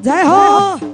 जय हो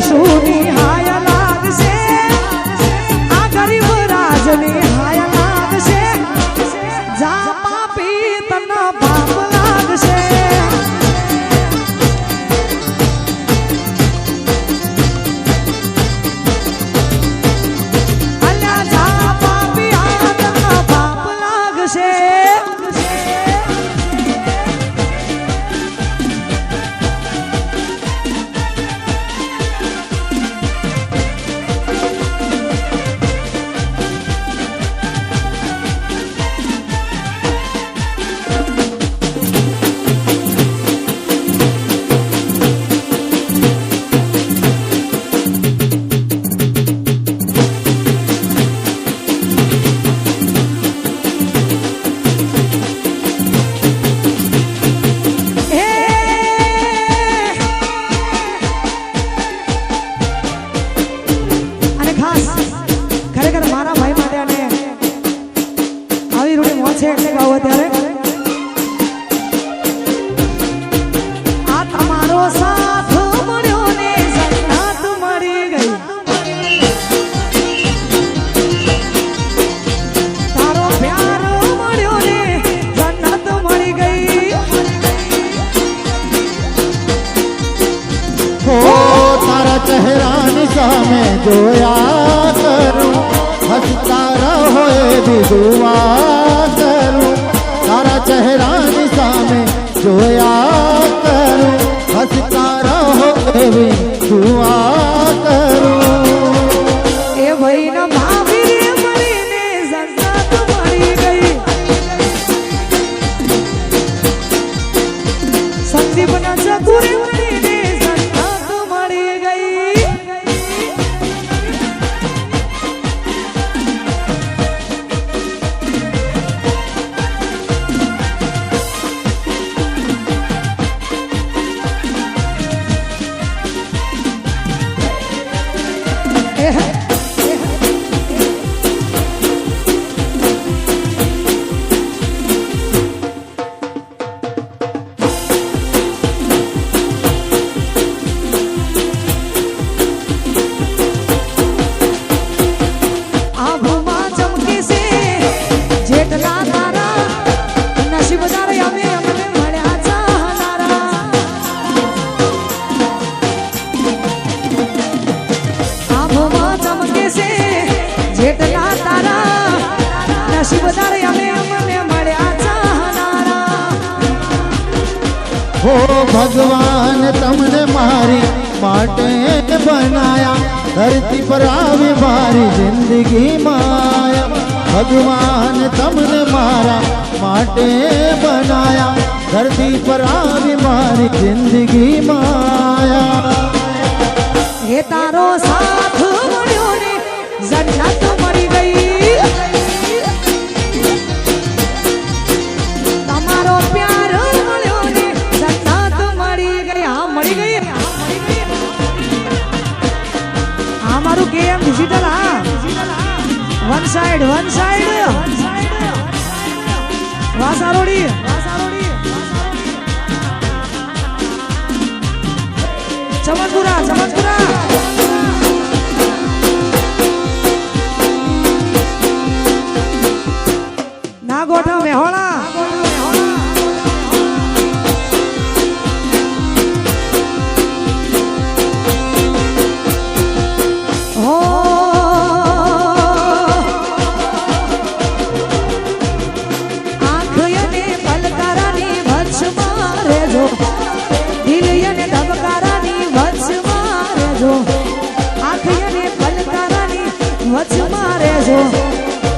शुनी हाया लाग से आ गरीब राजनी हाया लाग से जा पापी तना बाप लाग से अल्लाह जा पापी आ तना बाप लाग से में जोया करूं हंसता रहो भी दुआ करूं तारा चेहरा निशा में जोया करूं हंसता रहो भी दुआ करूं ए भाई ना भाभी रे मरी ने जन्नत मरी गई संदीप ना चकुरे मरी ने जन्नत मरी गई हो भगवान तमने मारी माटे बनाया धरती पर आवी मारी जिंदगी माया भगवान तमने मारा माटे बनाया धरती पर आवी मारी जिंदगी माया हे तारो साथ मळ्यो ने जन्नत मरी गई तमारो प्यार मळ्यो ने जन्नत मरी गई हां मरी गई हमारू केएम डिजिटल हां वन साइड वासारोडी चमकपुरा नागोठा मेहोळा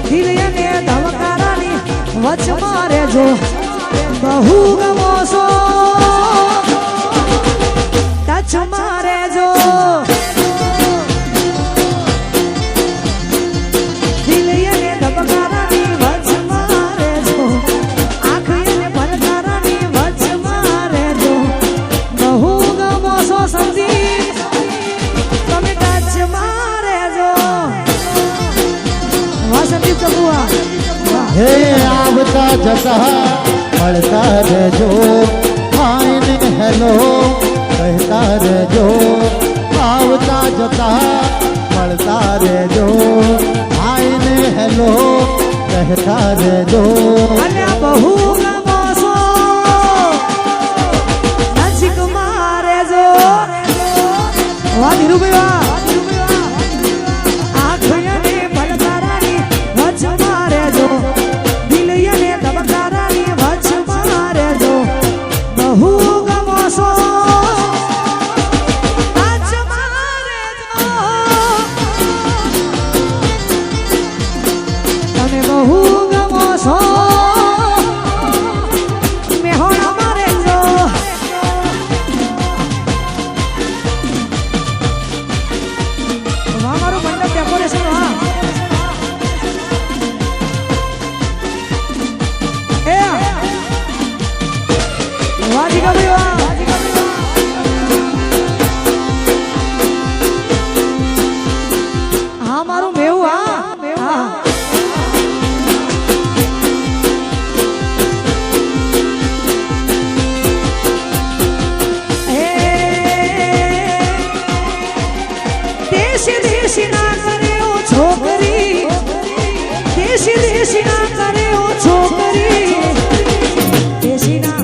દિલ અને ધબકારાની વચમાં રહેજો બહુ ગમો છો ટચમાં રહેજો દિલ અને ધબકારાની વચમાં રહેજો આંખ અને ભલકારાની વચમાં રહેજો બહુ ગમો છો સમજી તમે ટચમાં રહેજો વાસંદીપ ચબુઆ હે આવતા જતા મળતા રહેજો હાય ને હેલો કહેતા રહેજો આવતા જતા મળતા રહેજો હાય ને હેલો કહેતા રહેજો અને આ બહુ ગમો છો નજીકમાં રહેજો વાહ ધીરુભાઈ વાહ આંખ અને ભલકારાની વચમાં રહેજો દિલ અને ધબકારાની વચમાં રહેજો બહુ ગમો છો વચમાં રહેજો તમે બહુ ગમો છો મેહોણામાં રહેજો વાહ મારું મંડપ ડેકોરેશન વાહ એ વાહ જીગાભાઈ વાહ હા મારું મેવું હા હા દેશી દેશી ના કરે ઓ છોકરી દેશી દેશી ના કરે ઓ છોકરી દેશી ના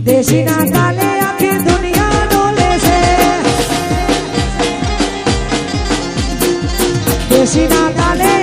દેશી ના કાલે આખી દુનિયા ડોલે છે દેશી ના કાલે